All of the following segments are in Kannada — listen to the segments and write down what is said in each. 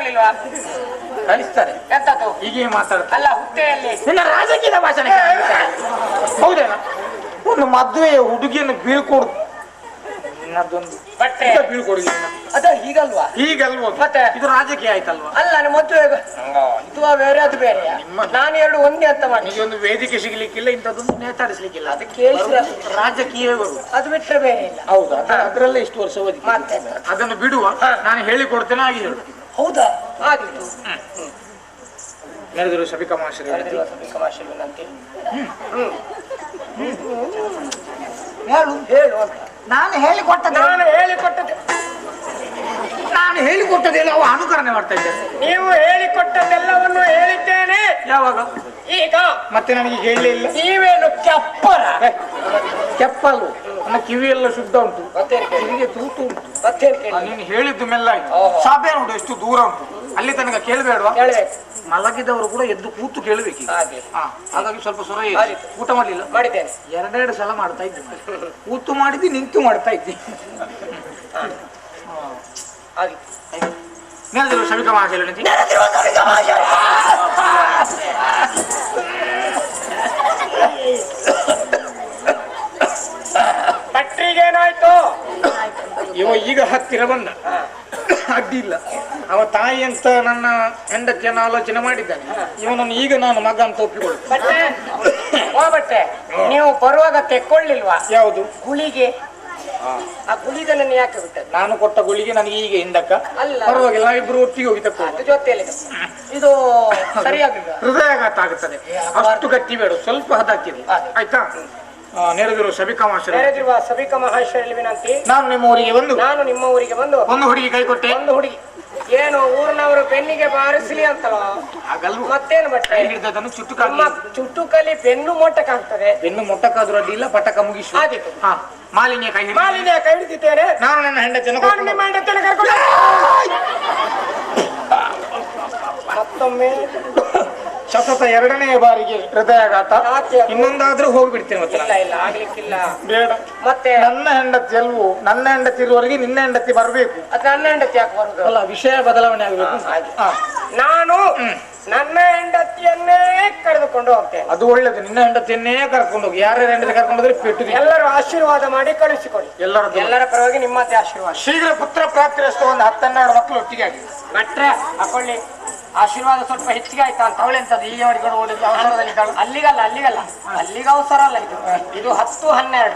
ಕಲಿಸಲಿಲ್ವಾ? ಕಲಿಸ್ತಾರೆ. ಎಂತದ್ದು ಹೀಗೆ ಮಾತಾಡ್ತಾರೆ. ಅಲ್ಲ ಹುದ್ದೆಯಲ್ಲಿ ನಿನ್ನ ರಾಜಕೀಯದ ಭಾಷಣ ಹೌದೇನ? ಒಂದು ಮದುವೆ ಹುಡುಗಿಯನ್ನು ಬೀಳ್ಕೊಡು, ಅದೊಂದು ಬಟ್ಟೆ ಬೀಳ್ಕೊಡುಗೆ ಅದ ಹೀಗಲ್ವಾ? ಹೀಗಲ್ವ? ಮತ್ತೆ ಇದು ರಾಜಕೀಯ ಆಯ್ತಲ್ವಾ? ಅಲ್ಲ ನಾನು ಮದುವೆ ಇದು ಬೇರೆ ಅದು ಬೇರೆ. ನಾನು ಎರಡು ಒಂದೇ ಅಂತ ಮಾಡಿ ನಿಮಗೆ ಒಂದು ವೇದಿಕೆ ಸಿಗ್ಲಿಕ್ಕಿಲ್ಲ, ಇಂಥದ್ದೊಂದು ನೇತಾಡಿಸ್ಲಿಕ್ಕಿಲ್ಲ. ಅದು ಕೇಳಿಸಿ ರಾಜಕೀಯವೇ ಬರುದು, ಅದು ಬಿಟ್ಟರೆ ಬೇರೆ ಇಲ್ಲ. ಹೌದಾ? ಅದರಲ್ಲೇ ಇಷ್ಟು ವರ್ಷ ಓದಿ ಮತ್ತೆ ಅದನ್ನು ಬಿಡುವ, ನಾನು ಹೇಳಿಕೊಡ್ತೇನೆ. ಹಾಗೆ ಹೇಳು. ಹೌದಾ? ಆಗಿತ್ತು. ನಡೆದಿರುವ ಸಭಿಕಾ ಮಹಾಶಯ ಹೇಳು ಹೇಳು ಅಂತ. ನಾನು ಹೇಳಿಕೊಟ್ಟದ್ದು ಅವ ಅನುಕರಣೆ ಮಾಡ್ತಾ ಇದ್ದೇನೆ. ನೀವು ಹೇಳಿಕೊಟ್ಟದ್ದೆಲ್ಲವನ್ನು ಹೇಳಿದ್ದೇನೆ. ಯಾವಾಗ? ಈಗ. ಮತ್ತೆ ನನಗೆ ಹೇಳಲೇ ಇಲ್ಲ. ನೀವೇನು ಕೆಪ್ಪರ? ಕೆಪ್ಪಲು. ನನ್ನ ಕಿವಿಯೆಲ್ಲ ಶುದ್ಧ ಉಂಟು, ಕಿವಿಗೆ ತೂತು ಉಂಟು. ನೀನು ಹೇಳಿದ್ದು ಮೆಲ್ಲ ಆಯ್ತು. ಸಭೆ ನೋಡು ಎಷ್ಟು ದೂರ ಉಂಟು, ಅಲ್ಲಿ ತನಕ ಕೇಳಬೇಡವಾ? ಮಲಗಿದವರು ಕೂಡ ಎದ್ದು ಕೂತು ಕೇಳಬೇಕು. ಹಾಗಾಗಿ ಸ್ವಲ್ಪ ಸ್ವರ. ಊಟ ಮಾಡ್ಲಿಲ್ಲ? ಮಾಡಿದ್ದೇನೆ. ಎರಡೆರಡು ಸಲ ಮಾಡ್ತಾ ಇದ್ದೆ. ಕೂತು ಮಾಡಿದ್ದಿ, ನಿಂತು ಮಾಡ್ತಾ ಇದ್ದಿ. ನೆನೆದಿರುವ ಸಭಿಕಾ ಮಹಾಶಯ ಭಟ್ರಿಗೇನಾಯ್ತು? ಇವ ಈಗ ಹತ್ತಿರ ಬಂದ, ಅಡ್ಡಿಲ್ಲ. ಅವ ತಾಯಿ ಅಂತ ನನ್ನ ಹೆಂಡತಿಯನ್ನು ಆಲೋಚನೆ ಮಾಡಿದ್ದಾನೆ. ಇವನನ್ನು ಈಗ ನಾನು ಮಗ ಅಂತ ಒಪ್ಪಿಕೊಳ್ಳು. ಬಟ್ಟೆ ನೀವು ಬರುವಾಗ ತೆಕ್ಕೊಳ್ಳಿಲ್ವಾ? ಯಾವುದು? ಗುಳಿಗೆ. ಆ ಗುಳಿಗನ್ನು ಯಾಕೆ ಬಿಟ್ಟದ್ದು? ನಾನು ಕೊಟ್ಟ ಗುಳಿಗೆ ನನಗೆ ಈಗ ಹಿಂದಕ್ಕ ಅಲ್ಲ, ಪರವಾಗಿಲ್ಲ, ನಾವಿಬ್ರು ಒಟ್ಟಿಗೆ ಹೋಗಿ ತಕ್ಕೊಳ್ಳೋದು. ಜೊತೆಯಲ್ಲಿ ಇದು ಸರಿಯಾಗಿಲ್ಲ, ಹೃದಯಾಘಾತ ಆಗುತ್ತದೆ. ಅಷ್ಟು ಗಟ್ಟಿ ಬೇಡ, ಸ್ವಲ್ಪ ಹದಾಕಿದೆ. ಆಯ್ತಾ? ನೆರೆದಿರುವ ಸಭಿಕಾ ಮಹಾಶಯರಲ್ಲಿ ವಿನಂತಿ. ನಾನು ನಿಮ್ಮ ಊರಿಗೆ ಬಂದು ಒಂದು ಹುಡುಗಿ ಕೈ ಕೊಟ್ಟೆ. ಒಂದು ಹುಡುಗಿ ಏನು ಊರಿನವರು ಬೆನ್ನಿಗೆ ಬಾರಿಸಲಿ ಅಂತಲ್ಲ? ಮತ್ತೇನು ಬಟ್ಟೆ ಹಿಡಿದದನ್ನು ಚುಟ್ಟುಕಲಿ ಬೆನ್ನು ಮೊಟ್ಟಕ್ಕಾಗ್ತದೆ. ಬೆನ್ನು ಮೊಟ್ಟಕ್ಕಾದ್ರೂ ಅಡ್ಡಿ ಇಲ್ಲ, ಪಟಕ ಮುಗಿಸು. ಮಾಲಿನ್ಯ ಕೈ ಹಿಡಿದಿದ್ದೇನೆ. ನಾನು ನನ್ನ ಹೆಂಡತಿಯನ್ನು ಕರ್ಕೊಂಡು ಮತ್ತೊಮ್ಮೆ ಸತತ ಎರಡನೇ ಬಾರಿಗೆ ಹೃದಯಾಘಾತ. ಇನ್ನೊಂದಾದ್ರೂ ಹೋಗ್ಬಿಡ್ತೇನೆ. ಮತ್ತೆ ಇಲ್ಲ ಆಗ್ಲಿಕ್ಕಿಲ್ಲ, ಬೇಡ. ಮತ್ತೆ ನನ್ನ ಹೆಂಡತಿ ಅಲ್ವೋ, ನನ್ನ ಹೆಂಡತಿ ಇರುವವರೆಗೆ ನಿನ್ನ ಹೆಂಡತಿ ಬರಬೇಕು. ಅದು ನನ್ನ ಹೆಂಡತಿ ಯಾಕೆ ಬರುದು? ಅಲ್ಲ, ವಿಷಯ ಬದಲಾವಣೆ ಆಗಬೇಕು. ನಾನು ನನ್ನ ಹೆಂಡತಿಯನ್ನೇ ಕರೆದುಕೊಂಡು ಹೋಗ್ತೇನೆ. ಅದು ಒಳ್ಳೇದು. ನಿನ್ನ ಹೆಂಡತಿಯನ್ನೇ ಕರ್ಕೊಂಡು ಹೋಗಿ. ಯಾರ್ಯಾರ ಹೆಂಡತಿ ಕರ್ಕೊಂಡು ಹೋದ್ರೆ ಪೆಟ್ಟು. ಎಲ್ಲರೂ ಆಶೀರ್ವಾದ ಮಾಡಿ ಕಳಿಸಿಕೊಡಿ. ಎಲ್ಲರ ಪರವಾಗಿ ನಿಮ್ಮತ್ತೆ ಆಶೀರ್ವಾದ. ಶೀಘ್ರ ಪುತ್ರ ಪ್ರಾಪ್ತಿರಸ್ತು. ಒಂದು 10-12 ಮಕ್ಕಳು ಒಟ್ಟಿಗೆ ಆಗಿ ಭಟ್ರೆ ಹಾಕೊಳ್ಳಿ. ಆಶೀರ್ವಾದ ಸ್ವಲ್ಪ ಹೆಚ್ಚಿಗೆ ಆಯ್ತಾ ಅಂತ. ಅವಳೆಂತದ್ದು ಹೀಗೆ ಮಾಡಿಕೊಂಡು ಓಡಿದ್ದು ಅವಸರದಲ್ಲಿ? ಅಲ್ಲಿಗಲ್ಲ ಅಲ್ಲಿಗೆ ಅವಸರ ಅಲ್ಲ. ಇದು 10-12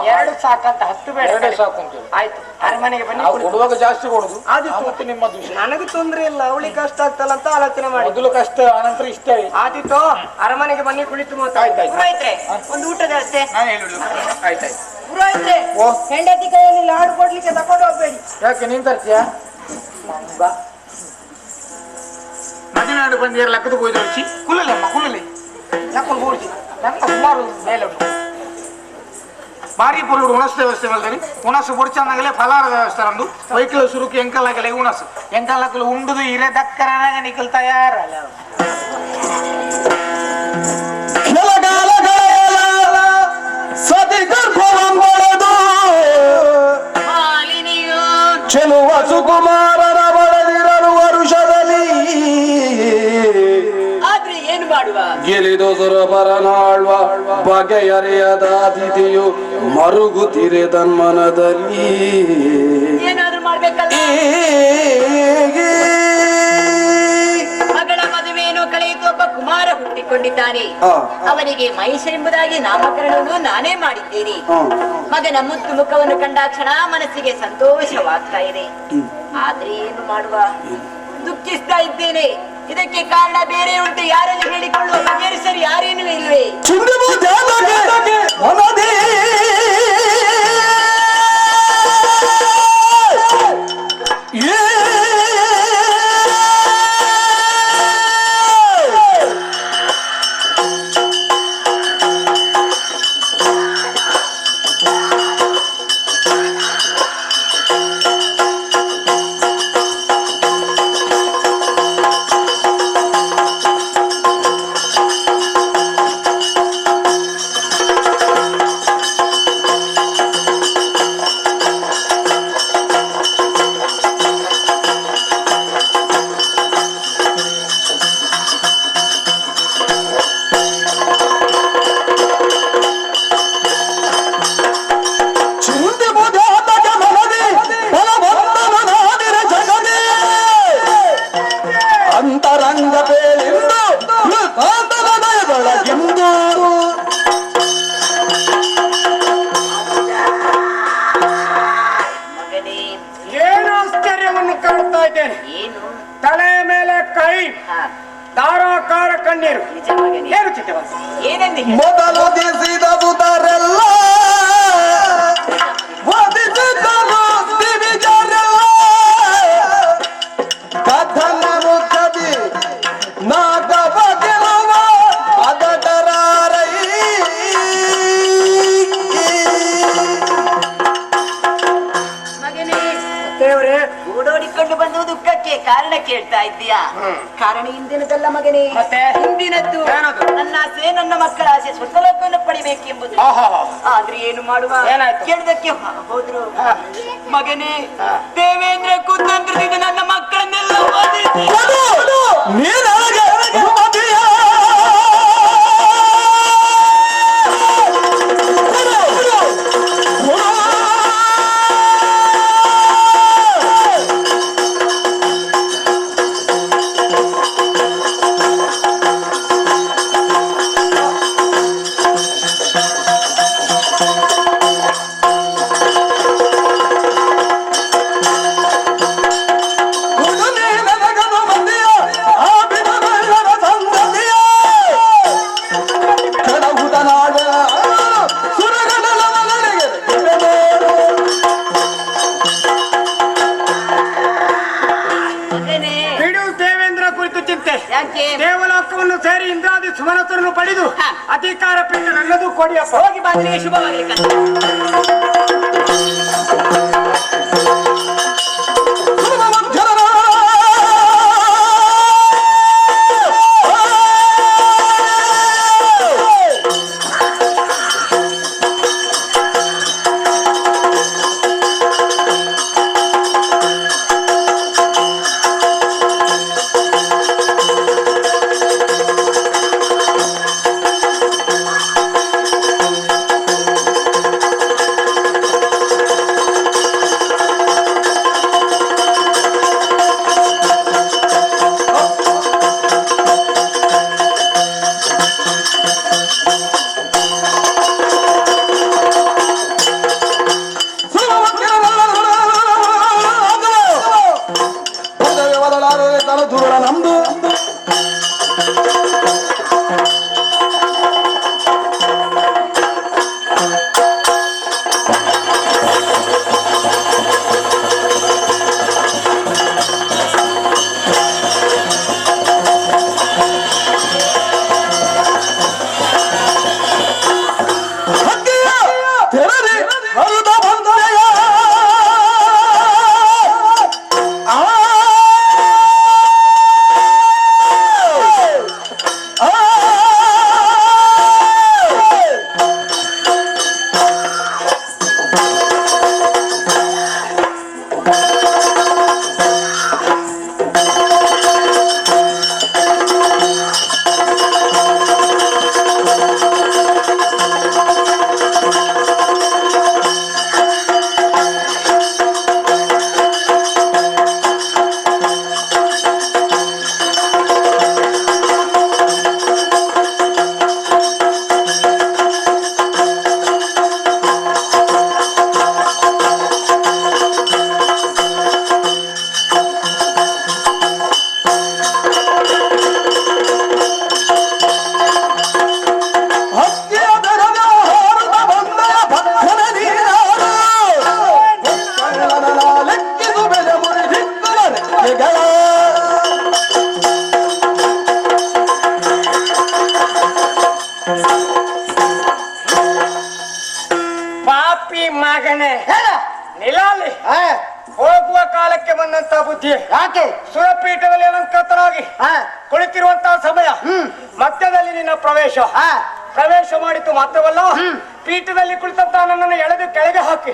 2 ಸಾಕಂತ. 10 ಬೇಡ, 2 ಸಾಕು. ಆಯ್ತು, ಅರಮನೆಗೆ ಬನ್ನಿ. ಕೊಡುವಾಗ ಜಾಸ್ತಿ ಕೊಡುದು. ಆದಿತ್ತು ನಿಮ್ಮದು ವಿಷಯ. ನನಗೂ ತೊಂದ್ರೆ ಇಲ್ಲ, ಅವಳಿಗೆ ಕಷ್ಟ ಆಗ್ತಲ್ಲ ಅಂತ ಆಲೋಚನೆ ಮಾಡಿ. ಮೊದಲು ಕಷ್ಟ, ಆನಂತರ ಇಷ್ಟ. ಆದಿತ್ತು, ಅರಮನೆಗೆ ಬನ್ನಿ, ಕುಳಿತು ಮಾತಾಯ್ತು. ಒಂದು ಊಟದ ಅಷ್ಟೇ. ನಾನು ಹೇಳುದು ಆಯ್ತಾಯ್ತು. ಪುರೋಹಿತ್ರೆ, ಹೆಂಡತಿ ಕೈಯಲ್ಲಿ ಲಾಡು ಕೊಡ್ಲಿಕ್ಕೆ ತಕೊಂಡು ಹೋಗ್ಬೇಡಿ. ಯಾಕೆ ನೀನ್ ತರ್ತೀಯ? ಮದಿನಾಡು ಬಂದಿರ ಲೆಕ್ಕದ ಹೋಯ್ದೊಳಿಸಿ ಕುಲ್ಲಲೆ ಲೆಕ್ಕೊಂಡು ಹೋಗಿ ನನ್ನ ಸುಮಾರು ಮೇಲೆ ಉಂಟು. ಭಾರಿ ಪೊರುಡು ಉಣಸ್ ವ್ಯವಸ್ಥೆ ಬಲ್ದೇನೆ. ಉಣಸು ಬುಡ್ಚಂದಾಗಲೇ ಫಲಾರ ವ್ಯವಸ್ಥೆ ನಮ್ದು. ವೈಕಲ್ ಸುರುಕು ಎಂಕಲ್ಲಾಗಲೇ ಉಣಸು ಎಂಕಲ್ಲಾಕಲು ಉಂಡುದು ಇರೇ ದಕ್ಕರಾಗ ನಿಕಲ್ ತಯಾರಲ್ಲ. ಸತಿ ಗರ್ಭವಂಗೊಳದು ಚೆಲುವ ಸುಕುಮಾರರ ಬಡದಿರಲು ವರುಷದಲ್ಲಿ ಆದ್ರೆ ಏನು ಮಾಡುವ? ಗೆಲಿದೊಸರ ಬರನಾಳ್ವ ಬಗೆಯರೆಯದ ಅತಿಥಿಯು ಮರುಗುತ್ತಿರೆ ತನ್ಮನದಲ್ಲಿ. ಏನಾದ್ರೂ ಮಾಡ್ಬೇಕಲ್ಲ. ಮಗಳ ಮದುವೆಯನ್ನು ಕಳೆಯಿತು. ಒಬ್ಬ ಕುಮಾರ ಹುಟ್ಟಿಕೊಂಡಿದ್ದಾನೆ. ಅವನಿಗೆ ಮಹೇಶ ಎಂಬುದಾಗಿ ನಾಮಕರಣವನ್ನು ನಾನೇ ಮಾಡಿದ್ದೇನೆ. ಮಗನ ಮುದ್ದು ಮುಖವನ್ನು ಕಂಡಾಕ್ಷಣ ಮನಸ್ಸಿಗೆ ಸಂತೋಷವಾಗ್ತಾ ಇದೆ. ಆದ್ರೆ ಏನು ಮಾಡುವ? ದುಃಖಿಸ್ತಾ ಇದ್ದೇನೆ. ಇದಕ್ಕೆ ಕಾರಣ ಬೇರೆ ಉಂಟು. ಯಾರಲ್ಲಿ ಹೇಳಿಕೊಳ್ಳುವ ಬಗೆಹರಿಸಲು ಯಾರೇನು ಇಲ್ವೇ? ನೋಡಿದ್ದೇನೆ. ಏನು? ತಲೆ ಮೇಲೆ ಕೈ, ಧಾರಾಕಾರ ಕಣ್ಣೀರು. ನಿಜ ಮಗನೇ. ಏನು ಚಿಕ್ಕವ? ಏನೆಂದು ಮೊದಲು ದಿಸಿದ ಸುತರೆಲ್ಲ ವಧಿಸಿದರು ದಿವಿಜರೆಲ್ಲ ಕಥನರು ಕವಿ ನಾಗವ ಗೆಲುವ ಅದಟರಾರೈ ಮಗನೇ, ದೇವರೇ, ಓಡೋಡಿಕೊಂಡು ಬಂದು ದುಃಖಕ್ಕೆ ಕಾರಣ ಕೇಳ್ತಾ ಇದ್ದೀಯಾ? ಕಾರಣ ಹಿಂದಿನದಲ್ಲ ಮಗನೇ, ಮತ್ತೆ? ಹಿಂದಿನದ್ದು. ಏನದು? ನನ್ನ ಆಸೆ, ನನ್ನ ಮಕ್ಕಳ ಆಸೆ ಸ್ವರ್ಗಲೋಕವನ್ನು ಪಡಿಬೇಕೆಂಬುದು. ಆದ್ರೆ ಏನು ಮಾಡುವ? ಏನಾಯ್ತು? ಕೇಳಿದಕ್ಕೆ ಹೋದ್ರು. ಮಗನೇ, ದೇವೇಂದ್ರ ಕುತಂತ್ರದಿಂದ ನನ್ನ ಮಕ್ಕಳನ್ನೆಲ್ಲ ವಧಿಸಿ ನೀನಾಗೆ ಅನುಮತಿಯ ದೇವಲೋಕವನ್ನು ಸೇರಿ ಇಂದ್ರಾದಿ ಸುಮನತರನ್ನು ಪಡೆದು ಅಧಿಕಾರ ಪೀಠ ನನ್ನದು ಕೊಡಿಯಪ್ಪ. ಹೋಗಿ ಬಂದ್ರೆ ಶುಭವಾಗಲಿ. ನಮ್ದು ಪಾಪಿ ಮಗನೇ, ನಿಲಾಲಿ ಹೋಗುವ ಕಾಲಕ್ಕೆ ಬಂದಂತ ಬುದ್ಧಿ. ಯಾಕೆ ಸುರಪೀಠದಲ್ಲಿ ಅಲಂಕೃತರಾಗಿ ಕುಳಿತಿರುವಂತಹ ಸಮಯ ಮಧ್ಯದಲ್ಲಿ ನಿನ್ನ ಪ್ರವೇಶ ಮಾಡಿತು ಮಾತ್ರವಲ್ಲ, ಪೀಠದಲ್ಲಿ ಕುಳಿತಂತ ನನ್ನನ್ನು ಎಳೆದು ಕೆಳಗೆ ಹಾಕಿ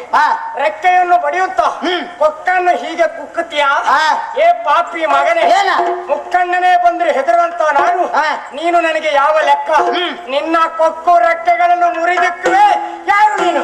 ರೆಕ್ಕೆಯನ್ನು ಬಡಿಯುತ್ತ ಕೊಕ್ಕನ್ನು ಹೀಗೆ ಕುಕ್ಕುತ್ತೀಯಾ? ಏ ಪಾಪಿ ಮಗನೇ, ಮುಕ್ಕಣ್ಣನೇ ಬಂದ್ರೆ ಹೆದರುವಂತ ನಾನು, ನೀನು ನನಗೆ ಯಾವ ಲೆಕ್ಕ? ನಿನ್ನ ಕೊಕ್ಕು ರೆಕ್ಕೆಗಳನ್ನು ಮುರಿದಿಕ್ಕುವೆ ಯಾರು ನೀನು?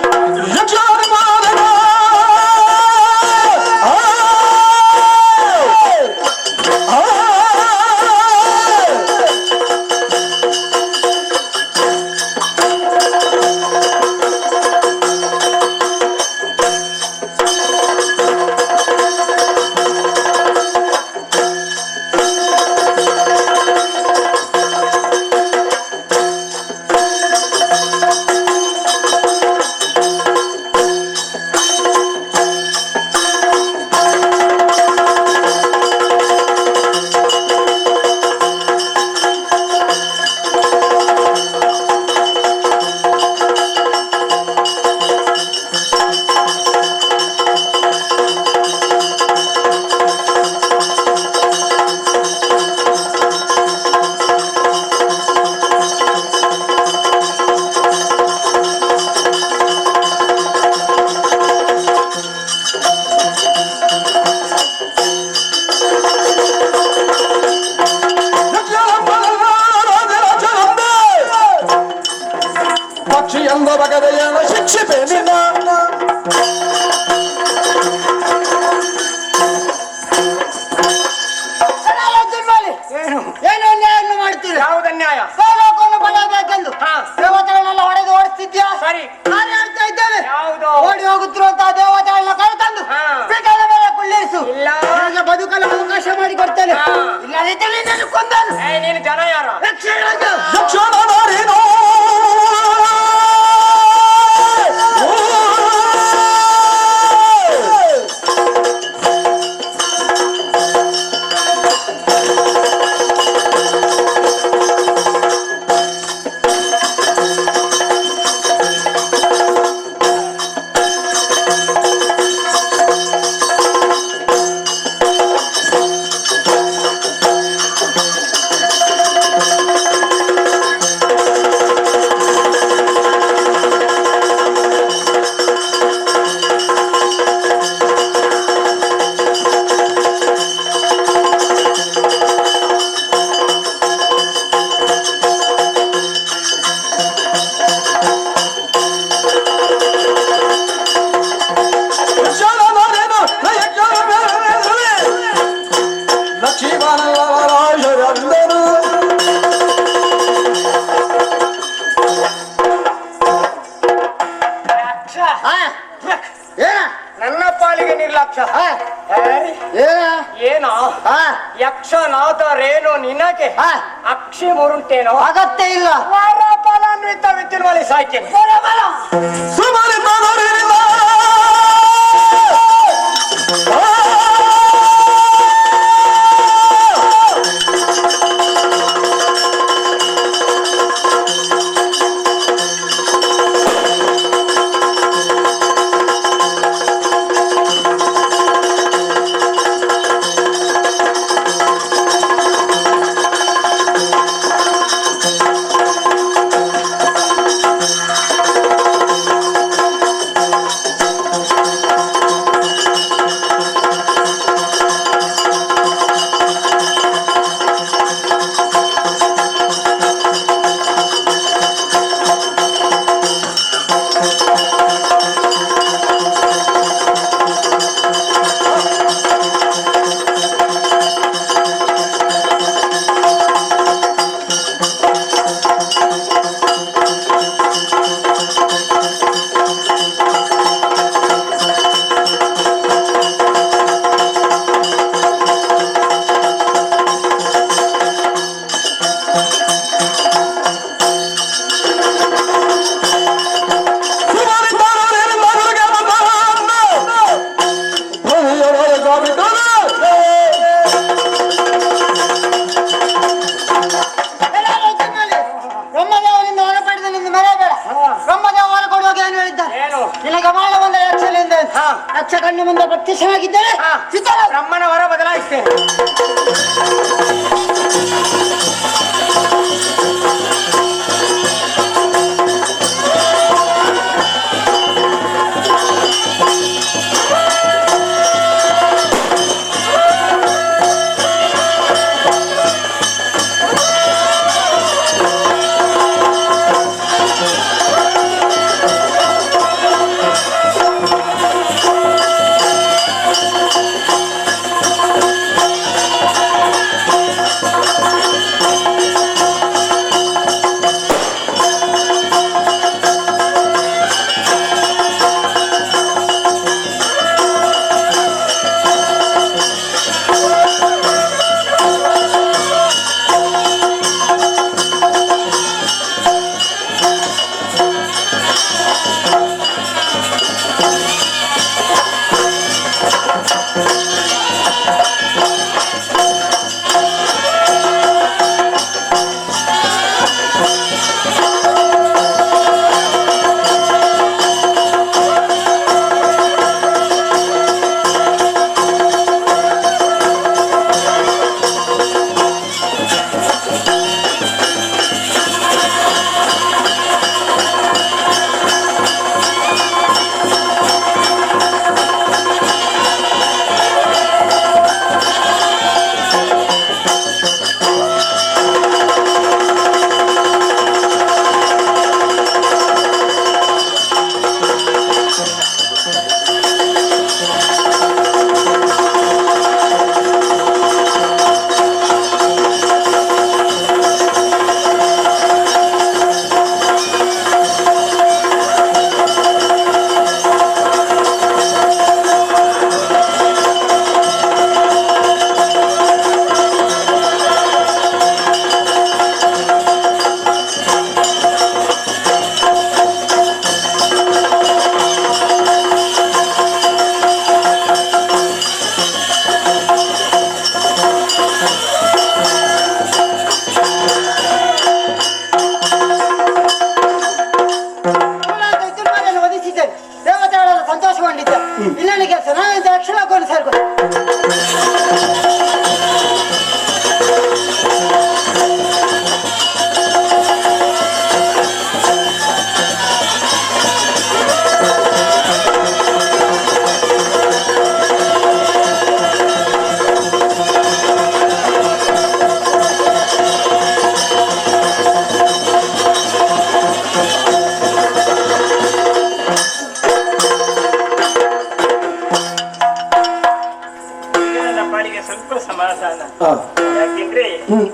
ಪಾಲಿಗೆ ನಿರ್ಲಕ್ಷ್ಯ. ಏನೋ ಯಕ್ಷನಾಥ ರೇಣು ನಿನಗೆ ಅಕ್ಷಿ ಮುರುಂಟೇನೋ ಅಗತ್ಯ ಇಲ್ಲ. ಫಲಾನ್ವಿತ ವಿದ್ಯುನ್ಮಲಿ ಸಾಯ್ಕೆ ಸುಮಾರಿ ಬ್ರಹ್ಮದೇವನಿಂದ ಹೊರ ಪಡೆದ ನಿಂದು ಮರೆಯಬೇಡ. ಬ್ರಹ್ಮದೇವ ಹೊರ ಕೊಡುವಾಗ ಏನು ಹೇಳಿದ್ದಾರೆ? ನಿನಗೆ ಮಾಡ ಬಂದ ಯಕ್ಷಲಿಂದ ಯಕ್ಷ ಕಣ್ಣು ಮುಂದೆ ಪ್ರತ್ಯಕ್ಷವಾಗಿದ್ದರೆ ಬ್ರಹ್ಮನ ವರ ಬದಲಾಯಿಸ್ತೇನೆ.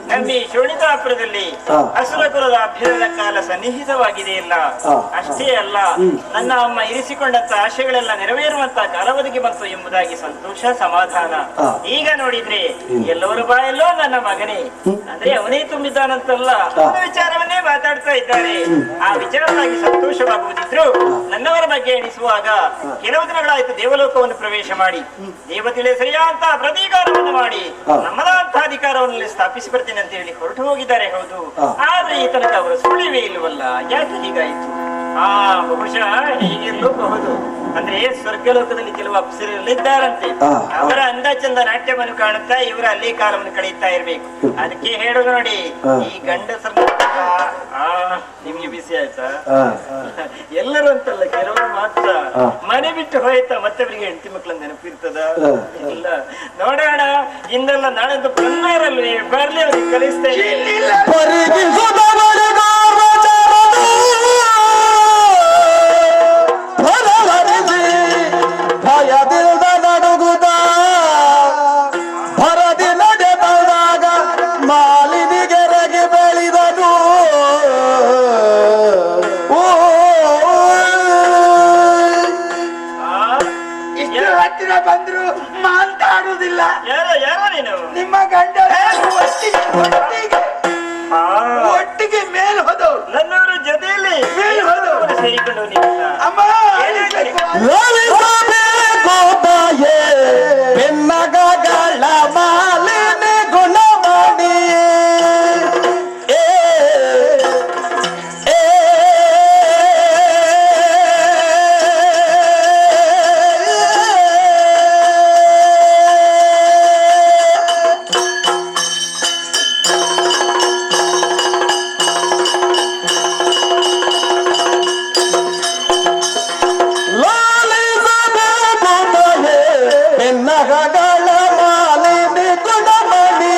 ನಮ್ಮ ಈ ಶೋಣಿತಾಪುರದಲ್ಲಿ ಅಸುರ ಕುಲದ ಅಭ್ಯುದಯದ ಕಾಲ ಸನ್ನಿಹಿತವಾಗಿದೆ ಇಲ್ಲ. ಅಷ್ಟೇ ಅಲ್ಲ, ನನ್ನ ಅಮ್ಮ ಇರಿಸಿಕೊಂಡಂತ ಆಶೆಗಳೆಲ್ಲ ನೆರವೇರುವಂತ ಕಾಲಾವಧಿಗೆ ಬಂತು ಎಂಬುದಾಗಿ ಸಂತೋಷ ಸಮಾಧಾನ. ಈಗ ನೋಡಿದ್ರೆ ಎಲ್ಲವರ ಬಾಯಲ್ಲೋ ನನ್ನ ಮಗನೇ ಅಂದ್ರೆ ಅವನೇ ತುಂಬಿದ್ದಾನಂತಲ್ಲ ಒಂದು ವಿಚಾರವನ್ನೇ ಮಾತಾಡ್ತಾ ಇದ್ದಾರೆ. ಆ ವಿಚಾರವಾಗಿ ಸಂತೋಷವಾಗುವುದಿದ್ರು ನನ್ನವರ ಬಗ್ಗೆ ಎಣಿಸುವಾಗ ಕೆಲವು ದಿನಗಳಾಯ್ತು ದೇವಲೋಕವನ್ನು ಪ್ರವೇಶ ಮಾಡಿ ದೇವತೆಗಳೇ ಸರಿಯಾದಂತ ಪ್ರತೀಕಾರವನ್ನು ಮಾಡಿ ನಮ್ಮದಂತ ಅಧಿಕಾರವನ್ನು ಸ್ಥಾಪಿಸಿ ಬರ್ತೀನಿ ಅಂತ ಹೇಳಿ ಹೊರಟು ಹೋಗಿದ್ದಾರೆ. ಹೌದು, ಆದ್ರೆ ಈ ತನಕ ಅವರು ಸುಳಿವೇ ಇಲ್ಲವಲ್ಲ. ಯಾಕೆ ಹೀಗಾಯ್ತು? ಬಹುಶಃ ಹೀಗಿರಲೂಬಹುದು. ಅಂದ್ರೆ ಸ್ವರ್ಗಲೋಕದಲ್ಲಿ ಕೆಲವು ಅಪ್ಸರಲ್ಲಿದ್ದಾರಂತೆ. ಅವರ ಅಂದ ಚಂದ ನಾಟ್ಯವನ್ನು ಕಾಣುತ್ತಾ ಇವರು ಅಲ್ಲಿ ಕಾಲವನ್ನು ಕಳೆಯುತ್ತಾ ಇರ್ಬೇಕು. ಅದಕ್ಕೆ ಹೇಳೋದು ನೋಡಿ, ಈ ಗಂಡಸರ ನಿಮ್ಗೆ ಬಿಸಿ ಆಯ್ತಾ? ಎಲ್ಲರೂ ಅಂತಲ್ಲ, ಕೆಲವರು ಮಾತ್ರ ಮನೆ ಬಿಟ್ಟು ಹೋಯ್ತಾ ಮತ್ತವರಿಗೆ ಹೆಂಡತಿ ಮಕ್ಕಳ ನೆನಪಿರ್ತದ? ಇಲ್ಲ, ನೋಡೋಣ. ಇಂದಲ್ಲ ನಾಳೆಂದು ಬಂದಾರಲ್ವೇ, ಬರ್ಲಿ ಅವ್ರಿಗೆ ಕಲಿಸ್ತಾ ಇದ್ದೀನಿ. ಭಯದಿಲ್ದ ನಡುಗುದ ಭರದಿ ನಡೆ ಬಂದಾಗ ಮಾಲಿನಿಗೆರೆಗೆ ಬೆಳೆದನು. ಇಷ್ಟು ಹತ್ತಿರ ಬಂದ್ರು ಮಾತಾಡುವುದಿಲ್ಲ. ಯಾರೋ ನೀನು? ನಿಮ್ಮ ಗಂಡ ಒಟ್ಟಿಗೆ ಮೇಲೆ ಹೋದವ್ರು, ನನ್ನವರು ಜೊತೆಯಲ್ಲಿ ಮೇಲೆ ಹೋದವ್ರು ಸೇರಿಕೊಂಡು ನೀವು ಅಮ್ಮ ಬೆನ್ನಗಗಳ ಮಾಲಿನಿ ಗುಣಮಣಿ ಬೆನ್ನಗಗಳ ಮಾಲಿನಿ ಗುಣಮಣಿ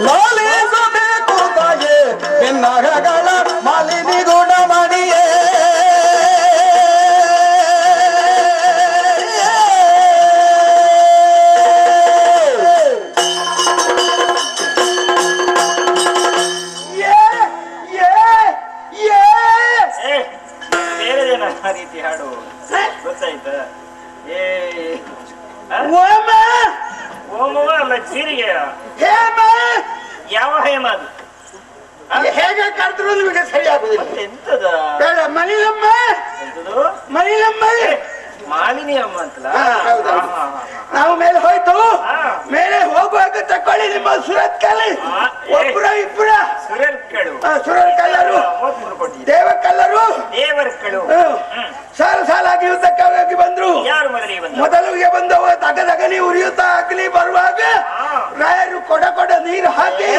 ಲಾಲಿಸಬೇಕು ತಾಯೇ ಬೆನ್ನಗಗಳ ಮಾಲಿನಿ ಗುಣಮಣಿಯೇ. ಬೇರೆ ಜನ ಆ ರೀತಿ ಹಾಡು ಗೊತ್ತಾಯ್ತಾ? ಓಮವ ಅಲ್ಲ, ಜೀರಿಗೆಯ ಯಾವ ಹೇಮ ಅದು? ಹೇಗೆ ಕರೆದ್ರು ನಿಮಗೆ ಸರಿಯಾಗುದಿಲ್ಲ. ಎಂತದ ಬೇಡ, ಮನಿಲಮ್ಮ ಎಂತದು? ಮನಿಲಮ್ಮ ಮಾಲಿನಿ ಅಮ್ಮ ಅಂತಲ್ಲ. ನಾವು ಮೇಲೆ ಹೋಯ್ತು. ಮೇಲೆ ಹೋಗುವಾಗ ತಕೊಳ್ಳಿ ನಿಮ್ಮ ಸುರತ್ಕಲ್ ಒಬ್ಬರ ಇಬ್ಬರ ಸುರರ್ಕಳು, ಸುರತ್ಕಲ್ಲರು ದೇವಕಲ್ಲರು ದೇವರ್ಕಳು ಸಾಲು ಸಾಲಾಗಿ ಯುದ್ಧಕ್ಕಾಗಿ ಬಂದ್ರು. ಯಾರು ಮೊದಲಿಗೆ ಮೊದಲಿಗೆ ಬಂದವ ತಗದಗನಿ ಉರಿಯುತ್ತಾ ಅಗ್ನಿ ಬರುವಾಗ ರಾಯರು ಕೊಡ ನೀರು ಹಾಕಿ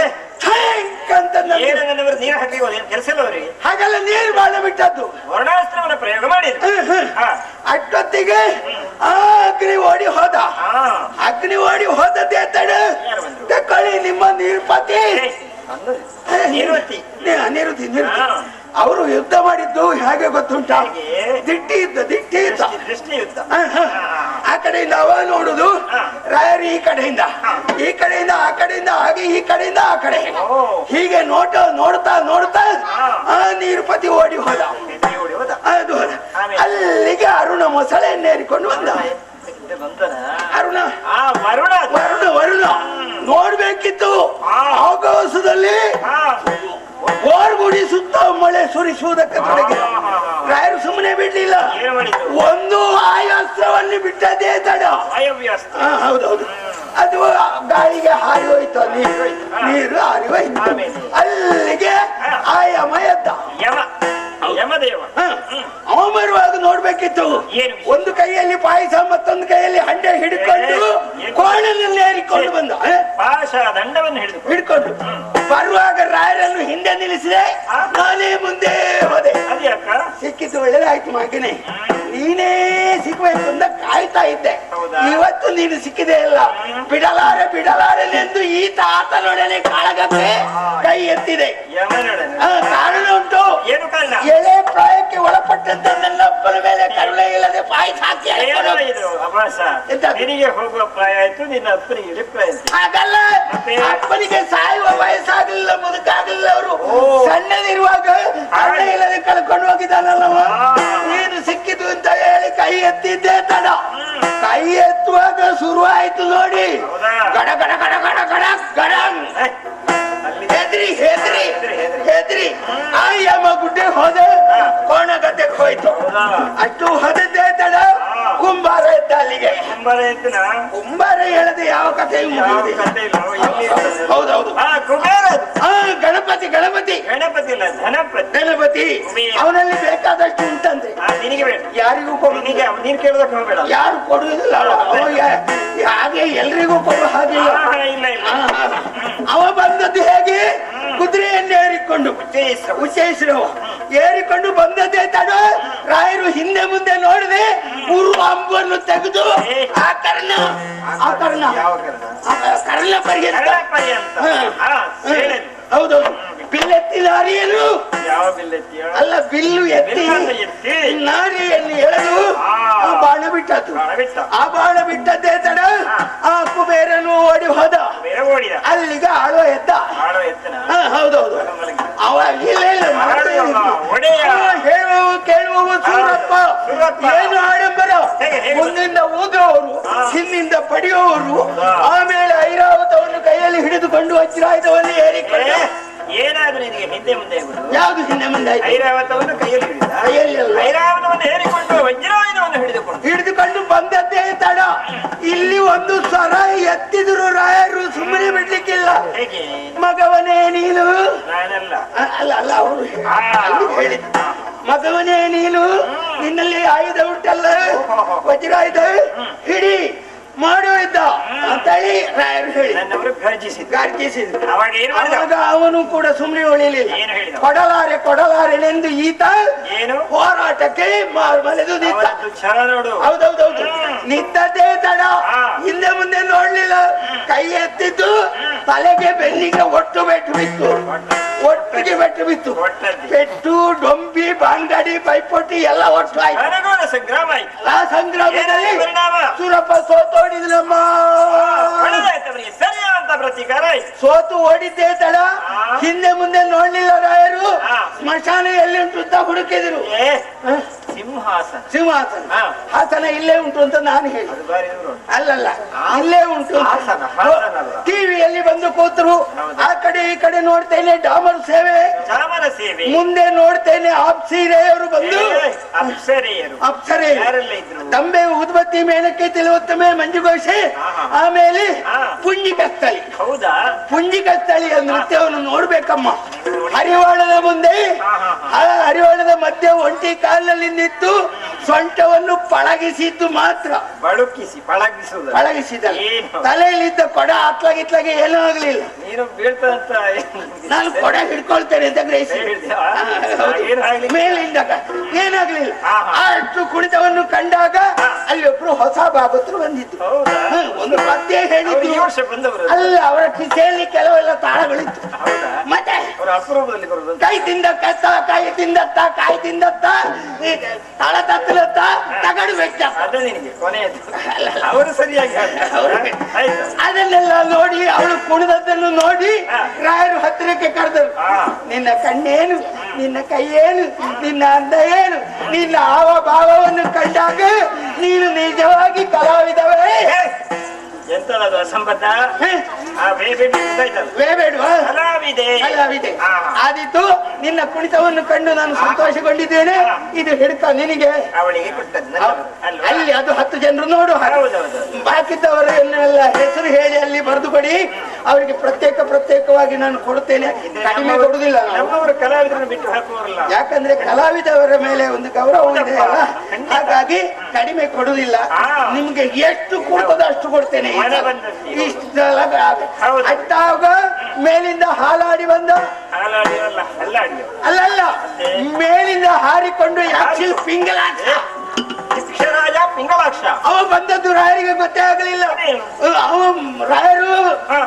ಅಂತ ನೀರು ಹಾಕಿ ಕೆಲಸ ಇಲ್ಲ ಅವರಿಗೆ. ಹಾಗೆಲ್ಲ ನೀರು ಬಾಳ ಬಿಟ್ಟದ್ದು ವರ್ಣಾಸ್ತ್ರವನ್ನ ಪ್ರಯೋಗ ಮಾಡಿದ್ರು. ಅಷ್ಟೊತ್ತಿಗೆ ಆ ಅಗ್ನಿ ಓಡಿ ಹೋದ. ಅಗ್ನಿ ಓಡಿ ಹೋದದ್ದೇ ತಡ ತಕೊಳ್ಳಿ ನಿಮ್ಮ ನೀರ್ಪತಿ ನೀರುವತಿ. ನಿರುತಿ ಅವರು ಯುದ್ಧ ಮಾಡಿದ್ದು ಹೇಗೆ ಗೊತ್ತುಂಟ? ದಿಟ್ಟಿ ಯುದ್ಧ. ದೃಷ್ಟಿ ಯುದ್ಧ. ಆ ಕಡೆಯಿಂದ ಅವ ನೋಡುದು, ರಾಯರು ಈ ಕಡೆಯಿಂದ ಆ ಕಡೆಯಿಂದ ಹಾಗೆ ಈ ಕಡೆಯಿಂದ ಆ ಕಡೆ ಹೀಗೆ ನೋಡ್ತಾ ಆ ನೀರುಪತಿ ಓಡಿ ಹೋದ. ಅದು ಅಲ್ಲಿಗೆ ಅರುಣ ಮೊಸಳೆಯನ್ನೇರಿಕೊಂಡು ಬಂದ. ಅರುಣ ವರುಣ ನೋಡ್ಬೇಕಿತ್ತು. ಆಗಸದಲ್ಲಿ ಓರ್ಗುಡಿ ಸುತ್ತ ಮಳೆ ಸುರಿಸುವುದಕ್ಕೆ ತೊಡಗಿ ರಾಯರು ಸುಮ್ಮನೆ ಬಿಡ್ಲಿಲ್ಲ. ಏನು ಮಾಡಿದ್ರು? ಒಂದು ಆಯಾಸ್ತ್ರವನ್ನು ಬಿಟ್ಟದೇ ತಡ. ವಾಯವ್ಯಾಸ್ತ್ರ. ಹೌದೌದು, ಅದು ಗಾಳಿಗೆ ಹಾರಿ ಹೋಯ್ತು, ನೀರು ಹಾರಿ ಹೋಯ್ತು. ಅಲ್ಲಿಗೆ ಆಯಮ ಎದ್ದ. ಯಮದೇವ ಅವ ಬರುವಾಗ ನೋಡ್ಬೇಕಿತ್ತು, ಒಂದು ಕೈಯಲ್ಲಿ ಪಾಯಸ ಮತ್ತೊಂದು ಕೈಯಲ್ಲಿ ಹಂಡೆ ಹಿಡ್ಕೊಂಡು ಕೋಣನಲ್ಲಿ ಏರಿಕೊಂಡು ಬಂದ. ಪಾಶ ದಂಡವನ್ನು ಹಿಡ್ಕೊಂಡು ಬರುವಾಗ ರಾಯರನ್ನು ಹಿಂದೆ ನಿಲ್ಲಿಸಿದೆ, ನಾನೇ ಮುಂದೆ ಹೋದೆ. ಸಿಕ್ಕಿದ್ದು ಒಳ್ಳೇದಾಯ್ತು ಮಗನೇ, ನೀನೇ ಸಿಗ್ಬೇಕು ಅಂತ ಕಾಯ್ತಾ ಇದ್ದೆ. ಇವತ್ತು ನೀನು ಸಿಕ್ಕಿದೆ ಅಲ್ಲ, ಬಿಡಲಾರೆನೆಂದು ಈತ ಆತನೊಡನೆ ಕಾಳಗಕ್ಕೆ ಕೈ ಎತ್ತಿದೆ. ಕಾರಣ ಉಂಟು. ಎಳೆ ಪ್ರಾಯಕ್ಕೆ ಒಳಪಟ್ಟಂತ ನನ್ನಪ್ಪನ ಮೇಲೆ ಕರುಣೆ ಇಲ್ಲದೆ ಪಾಯಸ ಹಾಕಿ ನಿನಗೆ ಹೋಗುವ ಪ್ರಾಯ ಆಯ್ತು, ನಿನ್ನ ಅಪ್ಪನಿಗೆ ಪ್ರಾಯ. ಹಾಗಲ್ಲ, ಅಪ್ಪನಿಗೆ ಸಾಯುವ ವಯಸ್ಸಾಗಲಿಲ್ಲ, ಮುದುಕಾಗಲಿಲ್ಲ. ಅವರು ಸಣ್ಣದಿರುವಾಗ ಕರುಣೆ ಇಲ್ಲದೆ ಕಳ್ಕೊಂಡು ಹೋಗಿದ್ದಾನಲ್ಲವ. ನೀನು ಸಿಕ್ಕಿತು ಅಂತ ಹೇಳಿ ಕೈ ಎತ್ತಿದ್ದೆ ತಡ. ಕೈ ಎತ್ತುವಾಗ ಶುರು ಆಯ್ತು ನೋಡಿ, ಗಡ ಗಡ ಗಡ ಗಡ ಗಡ ಗಡ. ಹೆದ್ರಿ ಹೆದ್ರಿ ಹೆದ್ರಿ ಆ ಯಮ ಗುಡ್ಡೆ ಹೋದೆ, ಕೋಣ ಗದ್ದೆಗೆ ಹೋಯ್ತು. ಅಷ್ಟು ಹೊದದ್ದೇ ತಡ ಕುಂಬಾರ ಎದ್ದ ಅಲ್ಲಿಗೆ. ಕುಂಬಾರ ಹೇಳದೆ ಯಾವ ಕಥೆ ಹೌದೌದು. ಗಣಪತಿ ಗಣಪತಿ ಗಣಪತಿ ಅವನಲ್ಲಿ ಬೇಕಾದಷ್ಟು ಉಂಟಂತೆ. ಯಾರಿಗೂ ಕೊಡು, ನೀನ್ ಕೇಳೋದಕ್ಕೆ ಹೋಗ್ಬೇಡ. ಯಾರು ಕೊಡುವುದಿಲ್ಲ, ಹಾಗೆ ಎಲ್ರಿಗೂ ಕೊಡು ಹಾಗೆ. ಅವ ಬಂದದ್ದು ಹೇಗೆ? ಕುದುರೆಯನ್ನು ಏರಿಕೊಂಡು ಉಚ್ಚಯಿಸಿರವ ಏರಿಕೊಂಡು ಬಂದದ್ದೇ ತಡ. ರಾಯರು ಹಿಂದೆ ಮುಂದೆ ನೋಡಿದೆ, ಪೂರ್ವ ಅಂಬನ್ನು ತೆಗೆದು ಆ ಕರ್ಣ ಹೌದೌದು ಬಿಲ್ಲೆತ್ತಿ ನಾರಿಯನ್ನು, ಅಲ್ಲ ಬಿಲ್ಲು ಎತ್ತಿ ನಾರಿಯನ್ನು ಎಳೆದು ಆ ಬಾಣ ಬಿಟ್ಟದ್ದು. ಆ ಬಾಣ ಬಿಟ್ಟದ್ದೇ ತಡ ಆ ಕುಬೇರನು ಓಡಿ ಹೋದ. ಅಲ್ಲಿಗೆ ಆಳೋ ಎದ್ದ. ಹೌದೌದು, ಅವ ಹೇಳುವ ಕೇಳುವ ಸೂರಪ್ಪ. ಏನು ಆಡಂಬರ, ಮುಂದಿಂದ ಊದುವವರು, ಹಿಂದಿಂದ ಪಡೆಯುವವರು, ಆಮೇಲೆ ಐರಾವತವನ್ನು ಕೈಯಲ್ಲಿ ಹಿಡಿದುಕೊಂಡು ವಜ್ರಾಯುಧವನ್ನು ಏರಿಕೊಂಡು. ಏನಾದ್ರೂ ನಿನಗೆ ಹಿಂದೆ ಮುಂದೆ ಯಾವುದು ಹಿಂದೆ ಮುಂದೆ ಆಯ್ತು? ಐರಾವತವನ್ನು ಕೈಯಲ್ಲಿ ಐರಾವತವನ್ನು ಏರಿಕೊಂಡು ವಜ್ರಾಯುಧವನ್ನು ಹಿಡಿದುಕೊಂಡು ಬಂದದ್ದೇ ತಡ. ಇಲ್ಲಿ ಒಂದು ಸ್ವರ ಎತ್ತಿದ್ರು ರಾಯರು, ಸುಮ್ಮನೆ ಬಿಡ್ಲಿಕ್ಕಿಲ್ಲ. ಮಗವನೇ ನೀನು, ಅಲ್ಲ ಅಲ್ಲ ಅವರು ಹೇಳಿದ ಮಗವನೇ ನೀನು, ನಿನ್ನಲ್ಲಿ ಆಯುಧ ಉಂಟಲ್ಲ ವಜ್ರಾಯುಧ, ಹಿಡಿ ಮಾಡುವಿದ್ದ ಅಂತೇಳಿ ರಾಯರು ಹೇಳಿ ಗರ್ಜಿಸಿದ್ರು. ಅವಾಗ ಅವನು ಕೂಡ ಸುಮ್ಮನೆ ಉಳಿಲಿಲ್ಲ. ಕೊಡಲಾರೆನೆಂದು ಈತ ಹೋರಾಟಕ್ಕೆ ಮಲೆದು ನಿಂತ. ಹೌದೌದೌದು, ನಿಂತದ್ದೇ ತಡ. ಹಿಂದೆ ಮುಂದೆ ನೋಡ್ಲಿಲ್ಲ. ಕೈ ಎತ್ತಿದ್ದು ತಲೆಗೆ ಬೆನ್ನಿಗೆ ಒಟ್ಟು ಬೆಟ್ಟು ಬಿತ್ತು. ಒಟ್ಟಿಗೆ ಬೆಟ್ಟು ಬಿತ್ತು. ಪೆಟ್ಟು, ಡೊಂಬಿ, ಬಾಂಗಡಿ, ಪೈಪೋಟಿ ಎಲ್ಲ ಒಟ್ಟು ಆಯ್ತು. ಸಂಗ್ರಾಮ ಆಯ್ತು. ಆ ಸಂಗ್ರಾಮದಲ್ಲಿ ಸೂರಪ್ಪ ಸೋತೋಡಿದ್ರಮ್ಮ. ಸರಿಯಾದ ಪ್ರತಿಕಾರ ಸೋತು ಓಡಿದ್ದೇ ತಡ. ಹಿಂದೆ ಮುಂದೆ ನೋಡ್ಲಿಲ್ಲ ರಾಯರು. ಸ್ಮಶಾನ ಎಲ್ಲಿ ಉಂಟು ಅಂತ ಹುಡುಕಿದ್ರು. ಸಿಂಹಾಸನ ಹಾಸನ ಇಲ್ಲೇ ಉಂಟು ಅಂತ ನಾನು ಹೇಳಿ. ಅಲ್ಲಲ್ಲ, ಇಲ್ಲೇ ಉಂಟು. ಟಿವಿಯಲ್ಲಿ ಬಂದು ಕೂತರು. ಆ ಕಡೆ ಈ ಕಡೆ ನೋಡ್ತೇನೆ ಡಾಮರ್ ಸೇವೆ, ಮುಂದೆ ನೋಡ್ತೇನೆ ಅಪ್ಸರೆಯವರು ಬಂದು ಅಪ್ಸರೆ ತಂಬೆ ಉದ್ಬತ್ತಿ ಮೇಣಕ್ಕೆ ತಿಳುವತ್ತಮೆ ಮಂಜುಘೋಷೆ, ಆಮೇಲೆ ಪುಂಜಿಕಸ್ಥಳಿ. ಹೌದಾ? ಪುಂಜಿಕಸ್ಥಳಿ ನೃತ್ಯವನ್ನು ನೋಡ್ಬೇಕಮ್ಮ. ಹರಿವಾಣದ ಮುಂದೆ, ಹರಿವಾಣದ ಮಧ್ಯೆ ಒಂಟಿ ಕಾಲಿನಲ್ಲಿ ನಿಂತು ಸೊಂಟವನ್ನು ಪಳಗಿಸಿದ್ದು ಮಾತ್ರ. ಪಳಗಿಸಿದ ತಲೆಯಲ್ಲಿದ್ದ ಕೊಡ ಅತ್ಲಾಗಿತ್ಲಾಗೆ ಏನೂ ಆಗ್ಲಿಲ್ಲ. ನಾನು ಕೊಡ ಹಿಡ್ಕೊಳ್ತೇನೆ ಅಂತ ಗ್ರಹಿಸಿ ಮೇಲಿಂದ ಏನಾಗ್ಲಿಲ್ಲ. ಅಷ್ಟು ಕುಣಿತವನ್ನು ಕಂಡಾಗ ಅಲ್ಲಿ ಒಬ್ರು ಹೊಸ ಬಾಬತ್ರು ಬಂದಿದ್ದು. ಒಂದು ಪದ್ಯ ಹೇಳಿದ್ರು. ಅಲ್ಲ, ಅವರ ಕಿಸೆಯಲ್ಲಿ ಕೆಲವೆಲ್ಲ ತಾಳಗಳಿತ್ತು. ಮತ್ತೆ ಕೈ ತಿಂದತ್ತ ಕೈ ತಿಂದತ್ತ ಕೈ ತಿಂದತ್ತ ತಾಳ ತತ್ತಲತ್ತ ತಗಡು ಬೆಚ್ಚ ಅವರು ಸರಿಯಾಗಿ ಅದನ್ನೆಲ್ಲ ನೋಡಿ, ಅವಳು ಕುಣಿದದ್ದನ್ನು ನೋಡಿ ರಾಯರು ಹತ್ತಿರಕ್ಕೆ ಕರೆದರು. ನಿನ್ನ ಕಣ್ಣೇನು, ನಿನ್ನ ಕೈಯೇನು, ನಿನ್ನ ಅಂದ ಏನು, ನಿನ್ನ ಹಾವ ಭಾವವನ್ನು ಕಂಡಾಗ ನೀನು ನಿಜವಾಗಿ ಕಲಾವಿದವೇ. ಎಂತ ಉಂಟಲ್ಲ ಅದು ಅಸಂಬದ್ಧ ಆ ಬೇಬಿ ಗೊತ್ತಾಯ್ತಲ್ಲ ಬೇಡವಾ ಕಲಾವಿದೆ ಕಲಾವಿದೆ ಹಾ. ಆದಿತ್ತು ನಿನ್ನ ಕುಣಿತವನ್ನು ಕಂಡು ನಾನು ಸಂತೋಷಗೊಂಡಿದ್ದೇನೆ. ಇದು ಹಿಡ್ಕ ನಿನಗೆ ಅವಳಿಗೆ ಕೊಟ್ಟದ್ದು ನನ್ನ- ಅಲ್ವಾ? ಅಲ್ಲಿ ಅದು 10 ಜನರು ನೋಡು. ಹೌದೌದು. ಬಾಕಿದ್ದವರನ್ನೆಲ್ಲ ಹೆಸರು ಹೇಳಿ ಅಲ್ಲಿ ಬರೆದು ಕೊಡಿ. ಅವರಿಗೆ ಪ್ರತ್ಯೇಕವಾಗಿ ನಾನು ಕೊಡುತ್ತೇನೆ. ಕಡಿಮೆ ಕೊಡುದಿಲ್ಲ ನಾನು. ನಮ್ಮವರು ಕಲಾವಿದರನ್ನು ಬಿಟ್ಟು ಹಾಕುವರಲ್ಲ. ಯಾಕಂದ್ರೆ ಕಲಾವಿದವರ ಮೇಲೆ ಒಂದು ಗೌರವ ಇದೆ ಅಲ್ಲ, ಹಾಗಾಗಿ ಕಡಿಮೆ ಕೊಡುದಿಲ್ಲ. ಹಾ. ನಿಮ್ಗೆ ಎಷ್ಟು ಕೊಡ್ತದೋ ಅಷ್ಟು ಕೊಡ್ತೇನೆ. ಮನೆ ಬಂದದ್ದು. ಇಷ್ಟೆಲ್ಲ ಹೌದು. ಅಟ್ಟಾಗ ಮೇಲಿಂದ ಹಾಲಾಡಿ ಬಂದ ಹಾಲಾಡಿರಲ್ಲ ಅಲ್ಲಾಡಿ ಅಲ್ಲಲ್ಲ, ಮೇಲಿಂದ ಹಾರಿಕೊಂಡು ಯಾಕ್ಷಿಲ್ ಪಿಂಗಲಾಟ. ಶಿಕ್ಷರಾಜ ಪಿಂಗಳಾಕ್ಷ ಅವ ಬಂದದ್ದು ರಾಯರಿಗೆ ಗೊತ್ತೇ ಆಗಲಿಲ್ಲ. ಏನು? ಅವ ರಾಯರು ಹಾ.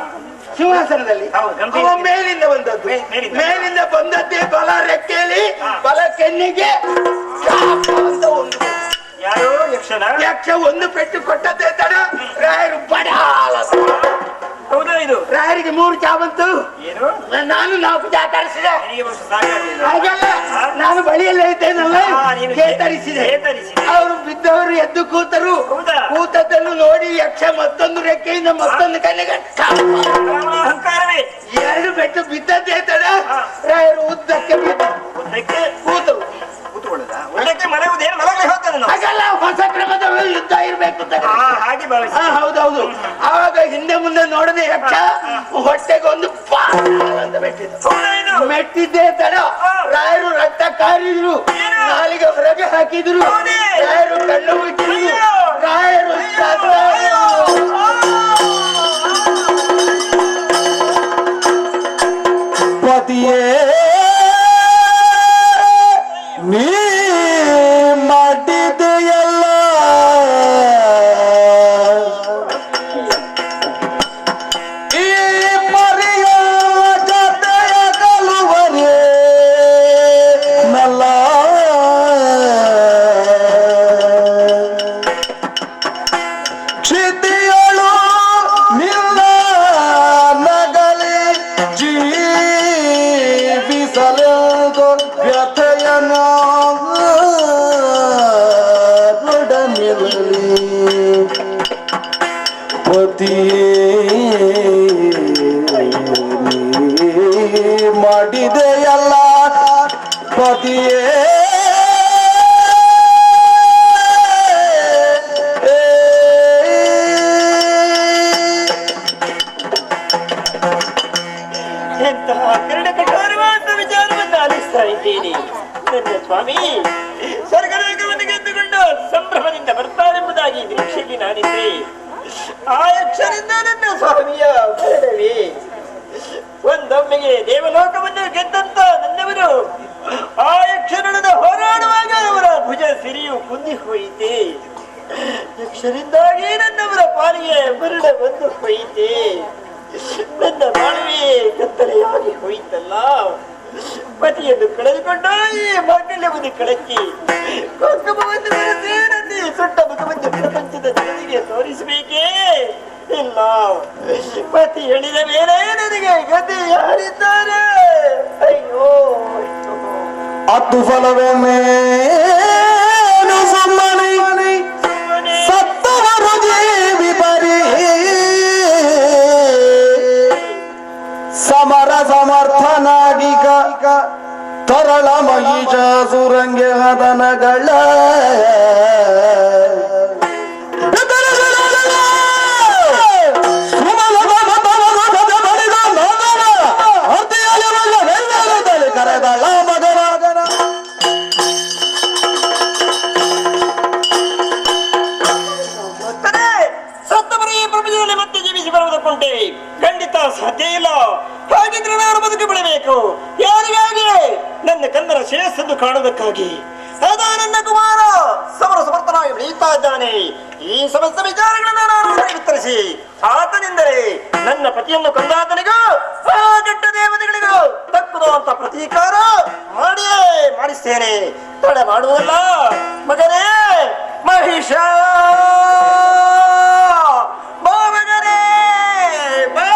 ಸಿಂಹಾಸನದಲ್ಲಿ ಹೌದು, ಗಂಭೀರ. ಅವ ಮೇಲಿಂದ ಬಂದದ್ದು. ಮೇಲಿಂದ. ಮೇಲಿಂದ ಬಂದದ್ದೇ ಬಲ ರೆಕ್ಕೆಯಲ್ಲಿ ಹಾ. ಬಲ ಕೆನ್ನಿಗೆ ಶಾಪ ಅಂತ ಒಂದು ಯಾರು ಯಕ್ಷನ ಯಕ್ಷ ಒಂದು ಪೆಟ್ಟು ಕೊಟ್ಟದ್ದೇ ತಡ ರಾಯರು ಬಡಾಲ. ಹೌದಾ ಇದು ರಾಯರಿಗೆ 3 ಚಾವಂತು. ಏನು ನಾನು 4 ಜಾತರಿಸಿದೆ. ನನಗೆ ವರ್ಷ ಸಾಕಾಗಲಿಲ್ಲ. ಹಾಗಲ್ಲ, ಹಾ? ನಾನು ಬಳಿಯಲ್ಲೇ ಇದ್ದೇನಲ್ಲ, ಹಾ, ನೀನು ಕೇತರಿಸಿದೆ. ಕೇತರಿಸಿದೆ. ಅವರು ಬಿದ್ದವರು ಎದ್ದು ಕೂತರು. ಹೌದಾ? ಕೂತದ್ದನ್ನು ನೋಡಿ ಯಕ್ಷ ಮತ್ತೊಂದು ರೆಕ್ಕೆಯಿಂದ ಮತ್ತೊಂದು ಕಣ್ಣಿಗೆ ಅಹಂಕಾರವೇ 2 ಪೆಟ್ಟು ಬಿದ್ದದ್ದೇ ತಡ ಹಾ. ರಾಯರು ಉದ್ದಕ್ಕೆ ಬಿದ್ದು ಉದ್ದಕ್ಕೆ ಕೂತರು. ಕೂತ್ಕೊಳ್ಳುದ ಉದ್ದಕ್ಕೆ ಮಲಗುವುದೇನು ಮಲಗಲಿ ಹೋಗ್ತಾನೆ ನಾವು. ಹಾಗಲ್ಲ, ಹೊಸ ಕ್ರಮದ ಯುದ್ಧ ಇರ್ಬೇಕು ಅಂತ. ಹಾಗೆ ಭಾವಿಸಿ ಹೌದೌದು. ಆವಾಗ ಹಿಂದೆ ಮುಂದೆ ನೋಡದೆ ಯಕ್ಷ ಹೊಟ್ಟೆಗೆ ಒಂದು ಪಾಲ ಅಂತ ಮೆಟ್ಟಿದ್ದು. ಹೌದಾ ಇದು ಮೆಟ್ಟಿದ್ದೇ ತಡ ರಾಯರು ರಕ್ತ ಕಾರಿದ್ರು, ಏನು? ನಾಲಿಗೆ ಹೊರಗೆ ಹಾಕಿದ್ರು, ಹೌದೇ? ರಾಯರು ಕಣ್ಣು ಮುಚ್ಚಿದ್ರು, ಅಯ್ಯೋ! ರಾಯರು ಸತ್ತರು. ಪತಿಯೇ ನೀ ಮಾಡಿದೆಯಲ್ಲ ಈ ಮರಿಯ ಜೊತೆಯ ಕಲುವರೇ ನಲ್ಲ ಕ್ಷಿತಿಯಳು ನಿಲ್ಲ ನಗಲಿ ಜೀವಿಸಲೆಂದು ವ್ಯಥೆಯನ್ನೊಡನಿರಲಿ ಪತಿಯೇ ಮಾಡಿದೆಯಲ್ಲ ಪತಿಯೇ ಎಂತಹ ಕರಡ ಕಠೋರವಾದ ವಿಚಾರವನ್ನು ಆಲಿಸ್ತಾ ಇದ್ದೀನಿ. ನನ್ನ ಸ್ವಾಮಿ ಸ್ವರ್ಗಲೋಕವನ್ನು ಗೆದ್ದುಕೊಂಡು ಸಂಭ್ರಮದಿಂದ ಬರ್ತಾರೆಂಬುದಾಗಿ ನಿರೀಕ್ಷೆಗೆ ನಾನಿದ್ದೆ. ಆ ಯಕ್ಷನಿಂದ ನನ್ನ ಸ್ವಾಮಿಯ ಮರಣವೇ. ಒಂದೊಮ್ಮೆಗೆ ದೇವಲೋಕವನ್ನು ಗೆದ್ದಂತ ನನ್ನವರು ಆ ಯಕ್ಷನೊಡನೆ ಹೋರಾಡುವಾಗ ಅವರ ಭುಜ ಸಿರಿಯು ಕುಂದಿ ಹೋಯಿತೆ. ಯಕ್ಷನಿಂದಾಗಿ ನನ್ನವರ ಪಾಲಿಗೆ ಮರಣ ಬಂದು ಹೋಯಿತೆ. ನನ್ನ ಬಾಳುವೆ ಕತ್ತಲೆಯಾಗಿ ಹೋಯಿತಲ್ಲ. ಪತಿಯನ್ನು ಕಳೆದುಕೊಂಡು ಈ ಮಾಂಗಲ್ಯವನ್ನು ಕಳಚಿ ಕುಂಕುಮವನ್ನು ಬೆರೆಸಿ ನನ್ನ ಸುಟ್ಟ ಮುಖವನ್ನು ಪ್ರಪಂಚದ ಜನರಿಗೆ ತೋರಿಸಬೇಕೇ? ಇಲ್ಲ. ಪತಿ ಹೇಳಿದ ಮೇಲೆ ನನಗೆ ಗತಿ ಯಾರಿದ್ದಾರೆ? ಅಯ್ಯೋ ಅತ್ತು ಫಲವೇನು ಸುಮ್ಮನೆ ಸತ್ತವರು ಜೀವಿ ಬರೀ ಸಮರ ಸಮರ್ಥನಾಗಿಗ ತರಳ ಮಹಿಷಾಸುರಂಗೆ ಹದನಗಳ ಕರೆದಳ ಮಗನ ಸತ್ತವರ ಈ ಪ್ರಪಂಚದಲ್ಲಿ ಮತ್ತೆ ಜೀವಿಸಿ ಬರುವುದಕ್ಕುಂಟೆ? ಖಂಡಿತ ಸಾಧ್ಯ ಇಲ್ಲ. ಹಾಗಿದ್ರೆ ನಾನು ಬದುಕಿ ಬೆಳಬೇಕು. ಯಾರಿಗಾಗಿ? ನನ್ನ ಕನ್ನಡ ಶ್ರೇಯಸ್ಸನ್ನು ಕಾಣುವುದಕ್ಕಾಗಿ. ಸದಾ ನನ್ನ ಕುಮಾರ ಸಮರ ಸಮರ್ಥನಾಗಿ ಬೆಳೆಯುತ್ತಾ ಇದ್ದಾನೆ. ಈ ಸಮಸ್ತ ವಿಚಾರಗಳನ್ನು ನಾನು ವಿಸ್ತರಿಸಿ ಆತನಿಂದಲೇ ನನ್ನ ಪತಿಯನ್ನು ಕೊಂದಾತನಿಗೂ ಆ ಕೆಟ್ಟ ದೇವತೆಗಳಿಗೂ ತಕ್ಕುದು ಅಂತ ಪ್ರತೀಕಾರ ಮಾಡಿಸ್ತೇನೆ. ತಡೆ ಮಾಡುವುದಲ್ಲ ಮಗನೇ. ಮಹಿಷ ಬಾ ಮಗನೇ ಬಾ.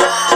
ಆ